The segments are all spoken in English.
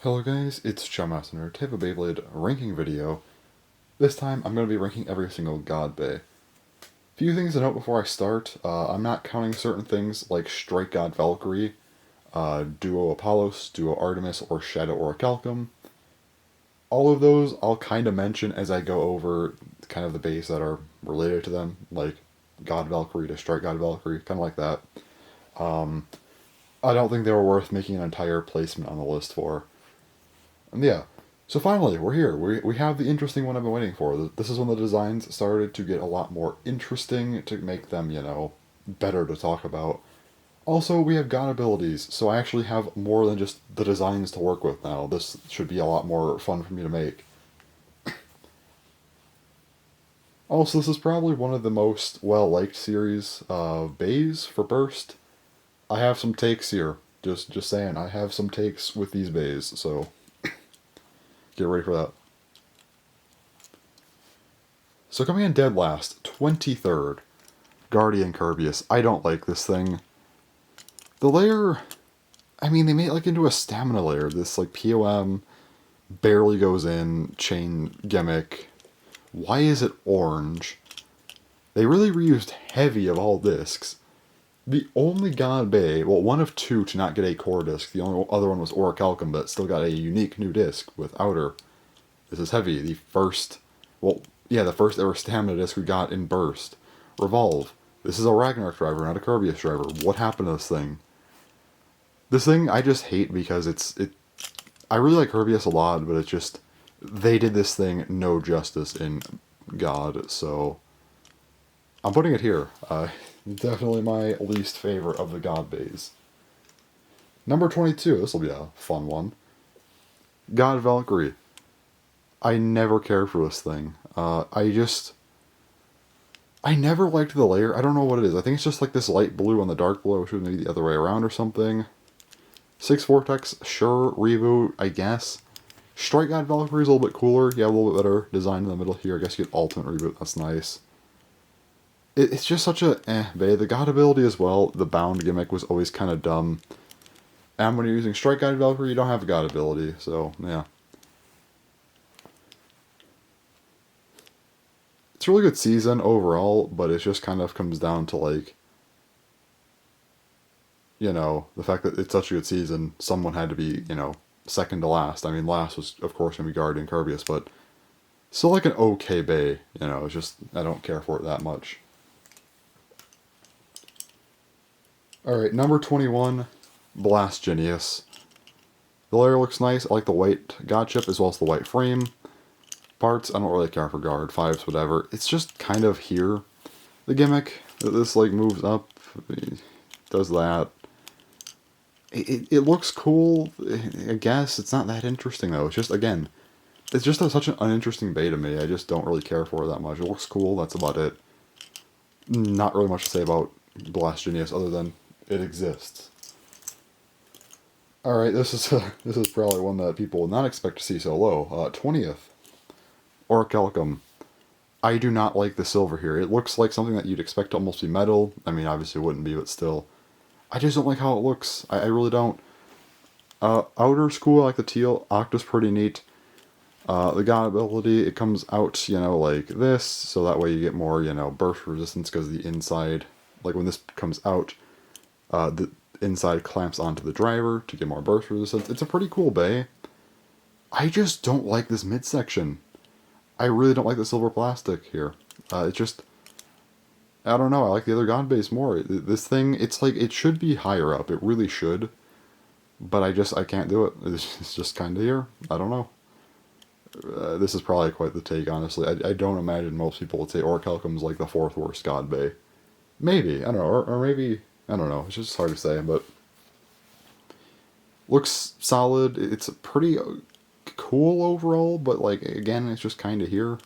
Hello guys, it's Chummaster, type of Beyblade ranking video. This time I'm going to be ranking every single God Bay. Few things to note before I start. I'm not counting certain things like Strike God Valkyrie, Duo Apollos, Duo Artemis, or Shadow Orichalcum. All of those I'll kind of mention as I go over kind of the bays that are related to them, like God Valkyrie to Strike God Valkyrie, kind of like that. I don't think they were worth making an entire placement on the list for. And yeah, so finally, we're here. We have the interesting one I've been waiting for. This is when the designs started to get a lot more interesting to make them, better to talk about. Also, we have god abilities, so I actually have more than just the designs to work with now. This should be a lot more fun for me to make. Also, this is probably one of the most well-liked series of bays for Burst. I have some takes here. Just saying, I have some takes with these bays, so get ready for that. So coming in dead last, 23rd, Guardian Kirbyus. I don't like this thing. The layer, they made it into a stamina layer. This POM barely goes in, chain gimmick. Why is it orange? They really reused heavy of all discs. The only God Bay, well, one of two to not get a core disc. The only other one was Orichalcum, but still got a unique new disc with outer. This is heavy. The first ever stamina disc we got in Burst. Revolve. This is a Ragnarok driver, not a Kirbyus driver. What happened to this thing? This thing I just hate because I really like Kirbyus a lot, but it's just, they did this thing no justice in God, so I'm putting it here. Definitely my least favorite of the God Bays. Number 22, this will be a fun one. God Valkyrie. I never cared for this thing. I never liked the layer. I don't know what it is. I think it's just like this light blue on the dark blue, which would maybe the other way around or something. 6 Vortex, sure. Reboot, I guess. Strike God Valkyrie is a little bit cooler. Yeah, a little bit better design in the middle here. I guess you get Ultimate Reboot. That's nice. It's just such a bay. The God ability as well, the bound gimmick was always kind of dumb. And when you're using Strike God Valkyrie, you don't have a God ability, so yeah. It's a really good season overall, but it just kind of comes down to the fact that it's such a good season, someone had to be, second to last. Last was, of course, going to be Guardian Kirbyus, but still an okay bay, it's just, I don't care for it that much. Alright, number 21, Blast Genius. The layer looks nice. I like the white God chip as well as the white frame. Parts, I don't really care for guard, 5s, whatever. It's just kind of here. The gimmick, this moves up, does that. It looks cool, I guess. It's not that interesting though. It's just, again, it's just such an uninteresting bay to me. I just don't really care for it that much. It looks cool, that's about it. Not really much to say about Blast Genius other than it exists. Alright, this is probably one that people would not expect to see so low. 20th. Orichalcum. I do not like the silver here. It looks like something that you'd expect to almost be metal. Obviously it wouldn't be, but still. I just don't like how it looks. I really don't. Outer's cool. I like the teal. Octa's pretty neat. The God ability, it comes out, like this, so that way you get more, burst resistance because the inside, when this comes out, the inside clamps onto the driver to get more burst resistance. It's a pretty cool bay. I just don't like this midsection. I really don't like the silver plastic here. It's just, I don't know, I like the other God base more. This thing, it's it should be higher up. It really should. But I can't do it. It's just kind of here. I don't know. This is probably quite the take, honestly. I don't imagine most people would say Orichalcum's the 4th worst God Bay. Maybe, I don't know, or maybe, I don't know. It's just hard to say, but looks solid. It's pretty cool overall, but again, it's just kind of here.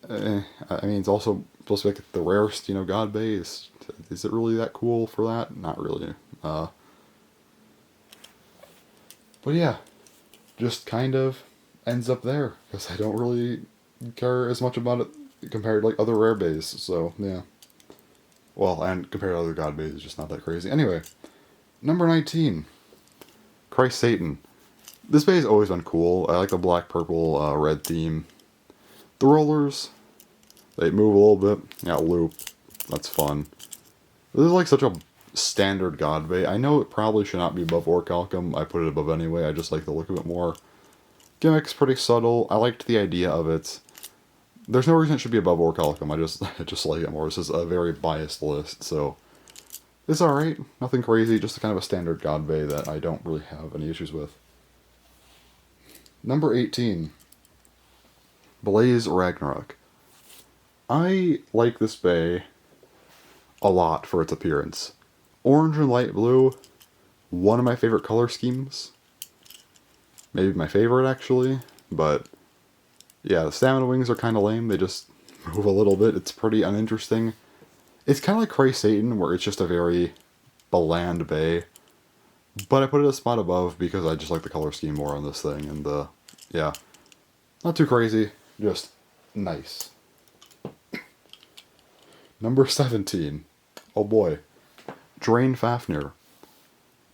It's also supposed to be the rarest, God Bay. Is it really that cool for that? Not really. But yeah, just kind of ends up there, because I don't really care as much about it compared to other rare bays, so yeah. Well, and compared to other God bays, it's just not that crazy. Anyway, number 19, Christ Satan. This bay has always been cool. I like the black, purple, red theme. The rollers, they move a little bit. Yeah, loop. That's fun. This is like such a standard God bay. I know it probably should not be above Orichalcum. I put it above anyway. I just like the look of it more. Gimmick's pretty subtle. I liked the idea of it. There's no reason it should be above Orichalcum. I just like it more. This is a very biased list, so it's alright. Nothing crazy, just kind of a standard God bay that I don't really have any issues with. Number 18. Blaze Ragnarok. I like this bay a lot for its appearance. Orange and light blue, one of my favorite color schemes. Maybe my favorite, actually, but yeah, the stamina wings are kind of lame. They just move a little bit. It's pretty uninteresting. It's kind of like Cray Satan, where it's just a very bland bay. But I put it a spot above because I just like the color scheme more on this thing. And, yeah, not too crazy, just nice. Number 17. Oh boy. Drain Fafnir.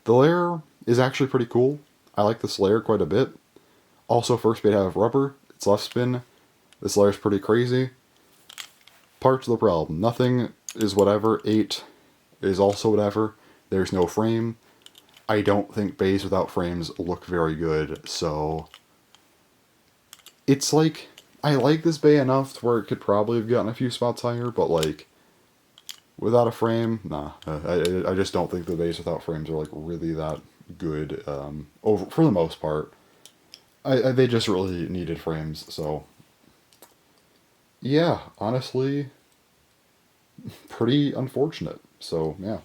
The layer is actually pretty cool. I like this layer quite a bit. Also, first bait out of rubber. It's left spin. This layer is pretty crazy. Parts of the problem. Nothing is whatever. 8 is also whatever. There's no frame. I don't think bays without frames look very good, so it's like, I like this bay enough to where it could probably have gotten a few spots higher, but like, without a frame, nah. I just don't think the bays without frames are like really that good, for the most part. They just really needed frames, so yeah, honestly, pretty unfortunate, so yeah.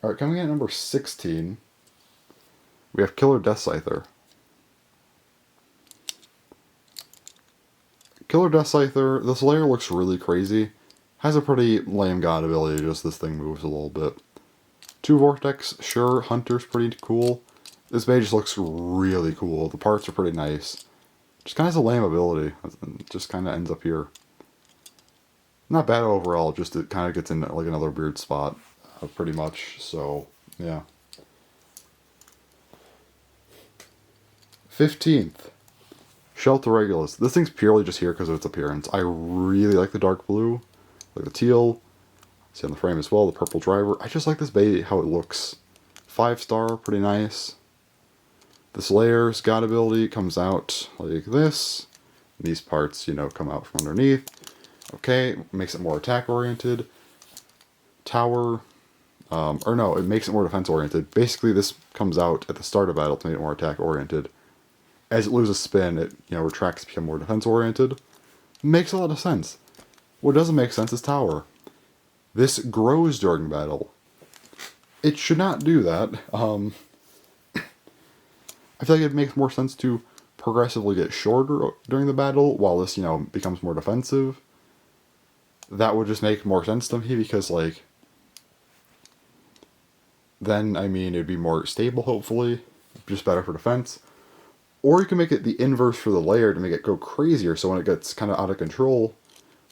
Alright, coming in at number 16, we have Killer Death Scyther. Killer Death Scyther, this layer looks really crazy. Has a pretty lame god ability, just this thing moves a little bit. 2 Vortex, sure, Hunter's pretty cool. This bay just looks really cool. The parts are pretty nice. Just kind of has a lame ability. It just kind of ends up here. Not bad overall, just it kind of gets in like another weird spot, pretty much, so yeah. 15th. Shelter Regulus. This thing's purely just here because of its appearance. I really like the dark blue, like the teal. See on the frame as well, the purple driver. I just like this bay, how it looks. 5-star, pretty nice. This layer's god ability comes out like this. These parts, you know, come out from underneath. Okay, makes it more attack oriented. Tower, or no, it makes it more defense oriented. Basically, this comes out at the start of battle to make it more attack oriented. As it loses spin, it, you know, retracts to become more defense oriented. Makes a lot of sense. What doesn't make sense is Tower. This grows during battle. It should not do that. I feel like it makes more sense to progressively get shorter during the battle while this, you know, becomes more defensive. That would just make more sense to me because, like, then, I mean, it'd be more stable, hopefully. Just better for defense. Or you can make it the inverse for the layer to make it go crazier, so when it gets kind of out of control,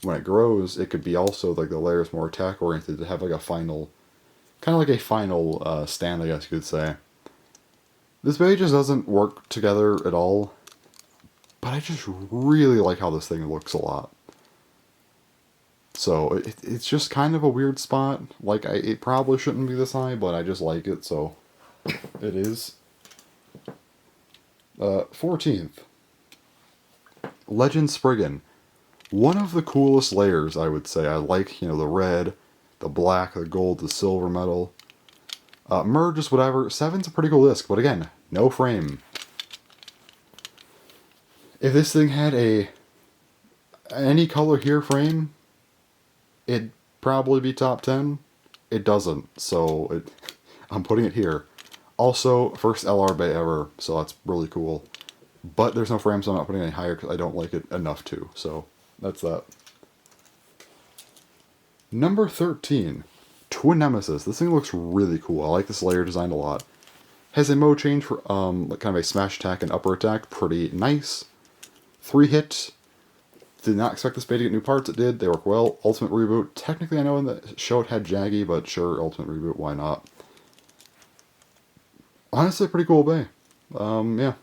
when it grows, it could be also, like, the layer's more attack-oriented to have, like, a final, kind of like a final stand, I guess you could say. This bay just doesn't work together at all, but I just really like how this thing looks a lot. So, it's just kind of a weird spot. Like, it probably shouldn't be this high, but I just like it, so it is. 14th. Legend Spriggan. One of the coolest layers, I would say. I like, you know, the red, the black, the gold, the silver metal. Merge is whatever. 7's a pretty cool disc, but again, no frame. If this thing had any color here frame, it'd probably be top 10. It doesn't, so I'm putting it here. Also, first LR bay ever, so that's really cool. But there's no frame, so I'm not putting it any higher because I don't like it enough to. So, that's that. Number 13. Twin Nemesis. This thing looks really cool. I like this layer design a lot. Has a mode change for like kind of a smash attack and upper attack. Pretty nice. 3 hit. Did not expect this bay to get new parts. It did. They work well. Ultimate Reboot. Technically, I know in the show it had Jaggy, but sure, Ultimate Reboot, why not? Honestly, pretty cool bay. Yeah.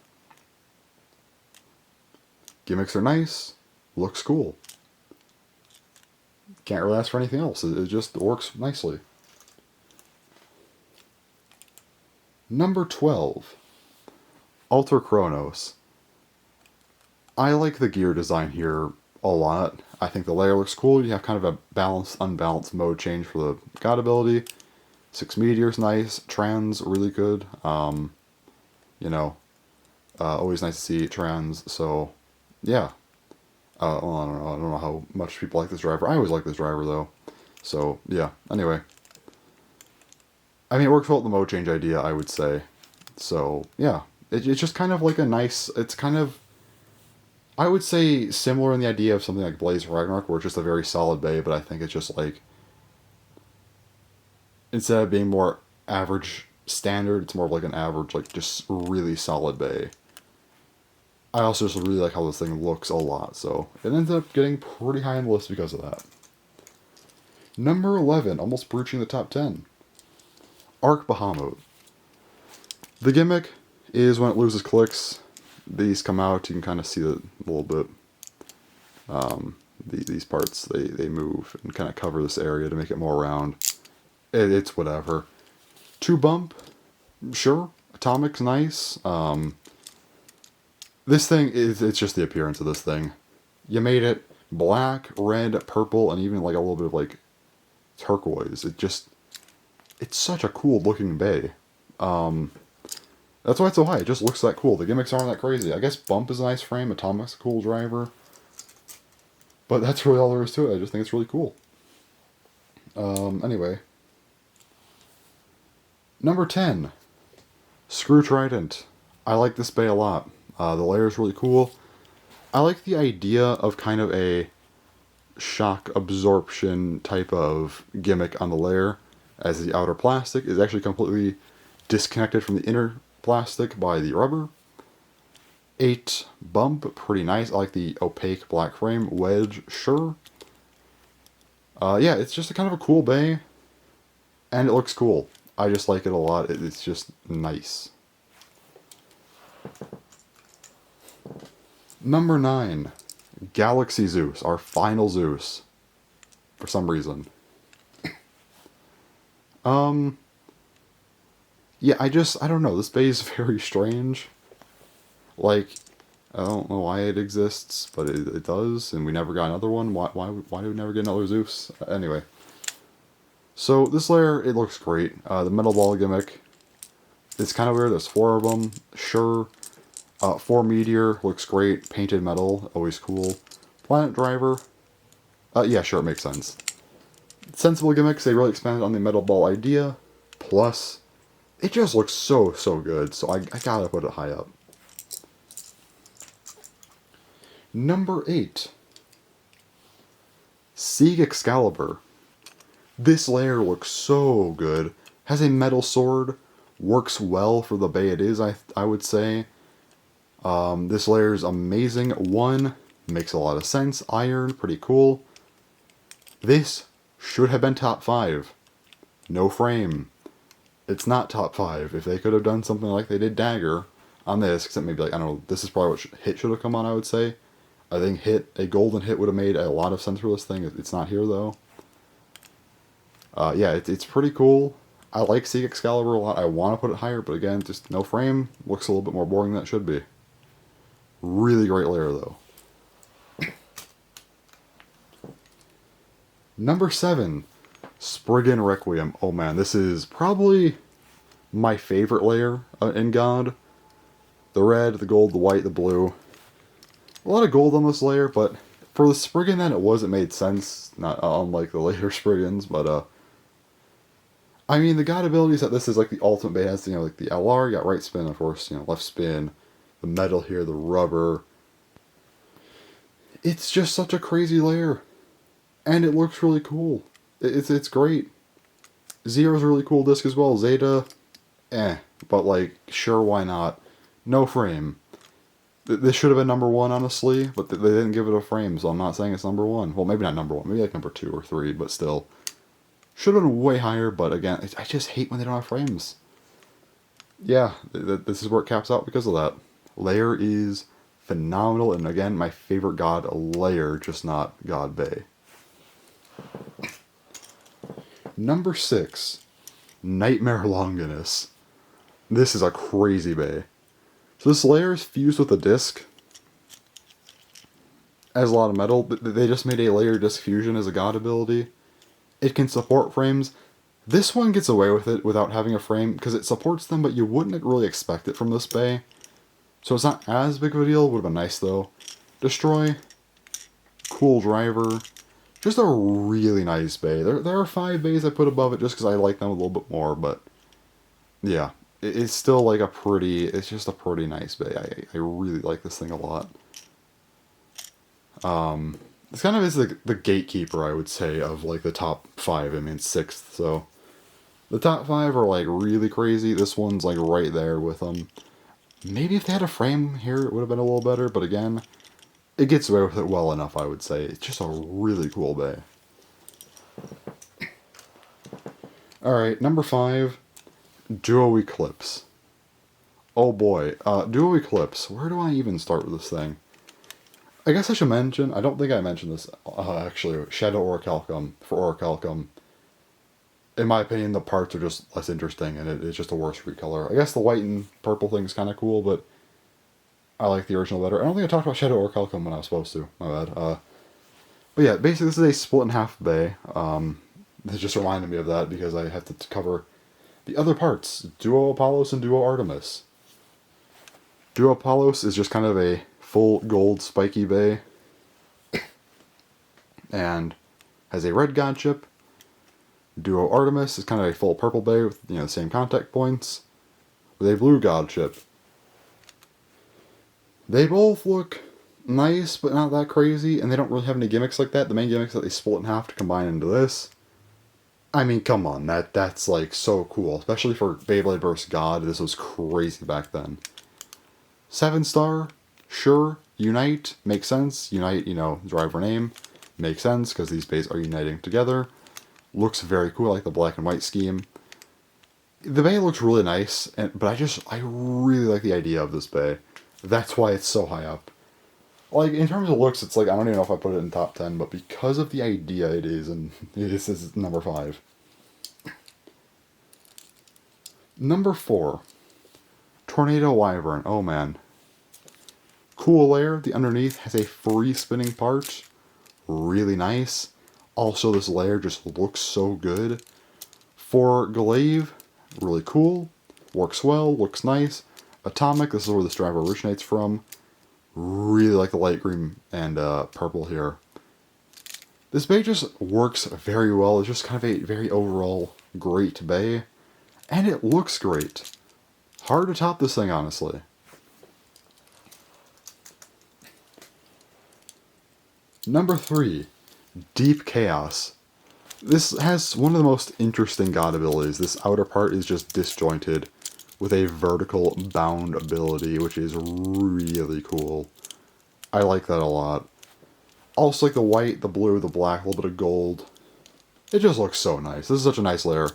Gimmicks are nice. Looks cool. Can't really ask for anything else. It just works nicely. Number 12. Alter Chronos. I like the gear design here a lot. I think the layer looks cool. You have kind of a balanced, unbalanced mode change for the God ability. 6 Meteors, nice. Trans, really good. You know, always nice to see trans. So, yeah. Well, I don't know. I don't know how much people like this driver. I always like this driver, though. So, yeah. Anyway. I mean, it works well with the mode change idea, I would say. So, yeah. It's just kind of like a nice... It's kind of... I would say similar in the idea of something like Blaze Ragnarok, where it's just a very solid bay, but I think it's just like... Instead of being more average standard, it's more of like an average, like, just really solid bay. I also just really like how this thing looks a lot, so it ended up getting pretty high on the list because of that. Number 11, almost breaching the top 10. Arc Bahamut. The gimmick is when it loses clicks, these come out, you can kind of see it a little bit. These parts, they move and kind of cover this area to make it more round. It's whatever. 2 bump, sure. Atomic's nice. This thing it's just the appearance of this thing. You made it black, red, purple, and even like a little bit of like turquoise. It's such a cool looking bay. That's why it's so high. It just looks that cool. The gimmicks aren't that crazy. I guess Bump is a nice frame. Atomic's a cool driver. But that's really all there is to it. I just think it's really cool. Anyway. Number 10. Screw Trident. I like this bay a lot. The layer is really cool. I like the idea of kind of a shock absorption type of gimmick on the layer, as the outer plastic is actually completely disconnected from the inner plastic by the rubber. 8 bump, pretty nice. I like the opaque black frame. Wedge, sure. Yeah, it's just a kind of a cool bay, and it looks cool. I just like it a lot. It's just nice. Number 9, Galaxy Zeus, our final Zeus, for some reason. Yeah, I don't know, this bay is very strange. Like, I don't know why it exists, but it does, and we never got another one. Why did we never get another Zeus? Anyway. So, this layer, it looks great. The metal ball gimmick, it's kind of weird, there's 4 of them, sure. 4 Meteor, looks great. Painted metal, always cool. Planet Driver, yeah, sure, it makes sense. Sensible gimmicks, they really expanded on the metal ball idea. Plus, it just looks so good, so I gotta put it high up. Number 8. Sieg Excalibur. This layer looks so good. Has a metal sword. Works well for the bay it is, I would say. This layer is amazing. 1, makes a lot of sense. Iron, pretty cool. This should have been top 5. No frame. It's not top 5. If they could have done something like they did Dagger on this, except maybe like, I don't know, this is probably what Hit should have come on, I would say. I think a golden hit would have made a lot of sense for this thing. It's not here though. Yeah, it's pretty cool. I like Sieg Excalibur a lot. I want to put it higher, but again, just no frame. Looks a little bit more boring than it should be. Really great layer, though. Number 7. Spriggan Requiem. Oh man, this is probably my favorite layer in God. The red, the gold, the white, the blue. A lot of gold on this layer, but for the Spriggan that it made sense. Not unlike the later Spriggans, but I mean, the God abilities that this is like the ultimate bay has, like the LR, you got right spin, of course, left spin, the metal here, the rubber. It's just such a crazy layer. And it looks really cool. It's great. Zero's a really cool disc as well. Zeta, but like, sure, why not? No frame. This should have been number 1, honestly, but they didn't give it a frame, so I'm not saying it's number 1. Well, maybe not number 1, maybe like number 2 or 3, but still. Should have been way higher, but again, I just hate when they don't have frames. yeah, this is where it caps out because of that. Layer is phenomenal, and again, my favorite god Layer, just not God Bay. Number 6, Nightmare Longinus. This is a crazy bay. So this layer is fused with a disc. Has a lot of metal. They just made a layer disc fusion as a god ability. It can support frames. This one gets away with it without having a frame because it supports them, but you wouldn't really expect it from this bay. So it's not as big of a deal. Would have been nice though. Destroy. Cool driver. Just a really nice bay. There are 5 bays I put above it just because I like them a little bit more, but yeah. It's still like it's just a pretty nice bay. I really like this thing a lot. This kind of is the gatekeeper, I would say, of like the top 5. I mean, 6th, so the top 5 are like really crazy. This one's like right there with them. Maybe if they had a frame here, it would have been a little better, but again, it gets away with it well enough, I would say. It's just a really cool bay. Alright, number 5, Duo Eclipse. Oh boy, Duo Eclipse. Where do I even start with this thing? I guess I should mention, I don't think I mentioned this, actually, Shadow Orichalcum for Orichalcum. In my opinion, the parts are just less interesting, and it's just a worse recolor. I guess the white and purple thing is kind of cool, but I like the original better. I don't think I talked about Shadow Orichalcum when I was supposed to. My bad. But yeah, basically this is a split in half bay. This just reminded me of that because I have to cover the other parts. Duo Apollos and Duo Artemis. Duo Apollos is just kind of a full gold spiky bay. And has a red god chip. Duo Artemis is kind of a full purple bay with the same contact points. With a blue god chip. They both look nice, but not that crazy, and they don't really have any gimmicks like that. The main gimmick is that they split in half to combine into this. I mean, come on, that's like so cool, especially for Beyblade vs. God. This was crazy back then. 7-star, sure. Unite, makes sense. Unite, driver name, makes sense because these bays are uniting together. Looks very cool, I like the black and white scheme. The bay looks really nice, but I really like the idea of this bay. That's why it's so high up. Like, in terms of looks, it's like, I don't even know if I put it in top 10, but because of the idea it is, and this is number 5. Number 4. Tornado Wyvern. Oh man. Cool layer. The underneath has a free spinning part. Really nice. Also, this layer just looks so good. For Glaive, really cool. Works well, looks nice. Atomic, this is where this driver originates from. Really like the light green and purple here. This bay just works very well. It's just kind of a very overall great bay. And it looks great. Hard to top this thing, honestly. Number 3, Deep Chaos. This has one of the most interesting god abilities. This outer part is just disjointed with a vertical bound ability, which is really cool. I like that a lot. Also like the white, the blue, the black, a little bit of gold. It just looks so nice. This is such a nice layer.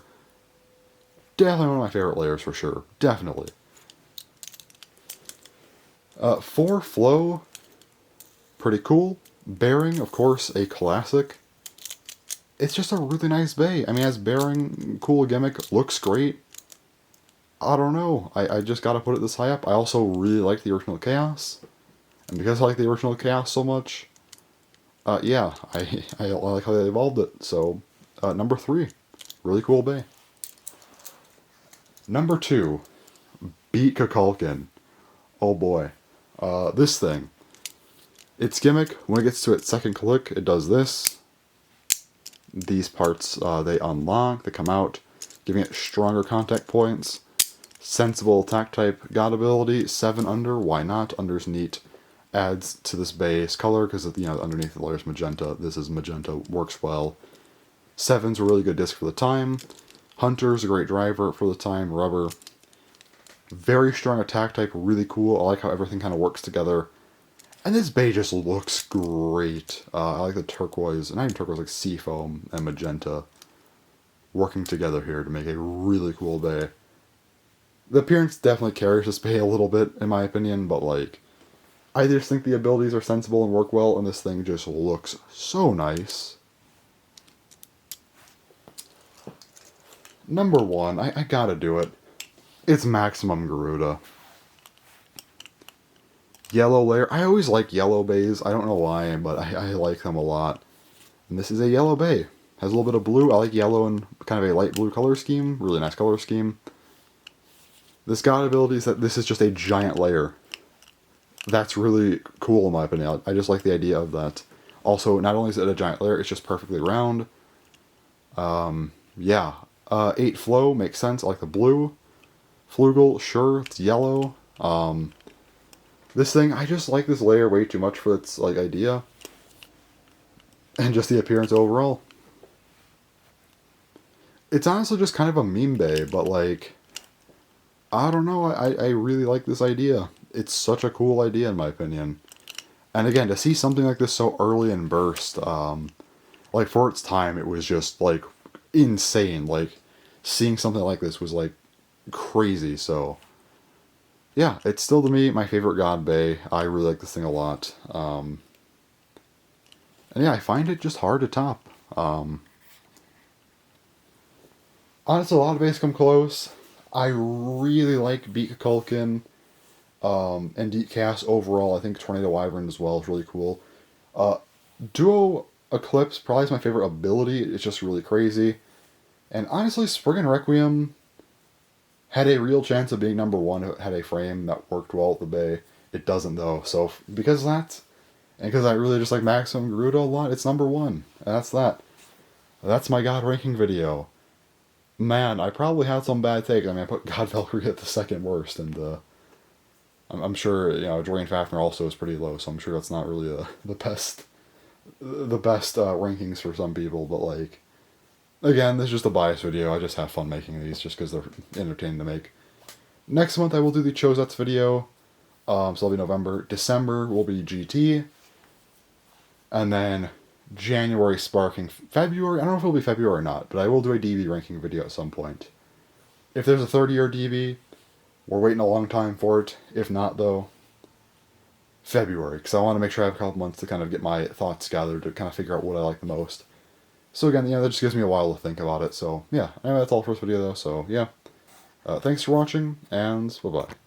Definitely one of my favorite layers for sure. Definitely. 4 Flow. Pretty cool. Bearing, of course, a classic. It's just a really nice bay. I mean, as Bearing, cool gimmick, looks great. I don't know. I just gotta put it this high up. I also really like the original Chaos. And because I like the original Chaos so much, yeah, I like how they evolved it. So, number 3. Really cool bay. Number 2. Beat Kukulkan. Oh boy. This thing. Its gimmick, when it gets to its second click, it does this. These parts, they unlock, they come out, giving it stronger contact points. Sensible attack type god ability, 7 under, why not? Under's neat. Adds to this base color, because underneath the layer is magenta. This is magenta, works well. 7's a really good disc for the time. Hunter's a great driver for the time, rubber. Very strong attack type, really cool. I like how everything kind of works together. And this bay just looks great. I like the turquoise, not even turquoise, like seafoam and magenta working together here to make a really cool bay. The appearance definitely carries this Bey a little bit, in my opinion, but like, I just think the abilities are sensible and work well, and this thing just looks so nice. Number one, I gotta do it. It's Maximum Garuda. Yellow layer. I always like yellow bays. I don't know why, but I like them a lot. And this is a yellow bay. Has a little bit of blue. I like yellow and kind of a light blue color scheme. Really nice color scheme. This god ability is that this is just a giant layer. That's really cool in my opinion. I just like the idea of that. Also, not only is it a giant layer, it's just perfectly round. Yeah. 8 flow makes sense. I like the blue. Flugel, sure, it's yellow. This thing, I just like this layer way too much for its like idea. And just the appearance overall. It's honestly just kind of a meme bay, but like, I don't know, I really like this idea. It's such a cool idea in my opinion. And again, to see something like this so early and burst, like for its time, it was just like insane. Like seeing something like this was like crazy. So yeah, it's still to me my favorite God Bay. I really like this thing a lot. And yeah, I find it just hard to top. Honestly, a lot of bays come close. I really like Beat Kukulkan and Deep Cast overall. I think Tornado Wyvern as well is really cool. Duo Eclipse probably is my favorite ability. It's just really crazy. And honestly, Spring and Requiem had a real chance of being number one. It had a frame that worked well at the Bay. It doesn't though. So because of that, and because I really just like Maximum Garuda a lot, it's number one. And that's that. That's my God ranking video. Man, I probably had some bad takes. I mean, I put God Valkyrie at the second worst, and I'm sure Dwayne Fafner also is pretty low, so I'm sure that's not really the best rankings for some people. But like, again, this is just a bias video. I just have fun making these just because they're entertaining to make. Next month I will do the Chosets video, so it'll be November. December will be GT, and then January Sparking. February, I don't know if it'll be February or not, but I will do a DB ranking video at some point. If there's a 30-year DB, we're waiting a long time for it. If not, though, February, because I want to make sure I have a couple months to kind of get my thoughts gathered to kind of figure out what I like the most. So again, that just gives me a while to think about it. So yeah, anyway, that's all for this video, though. So yeah, thanks for watching, and bye-bye.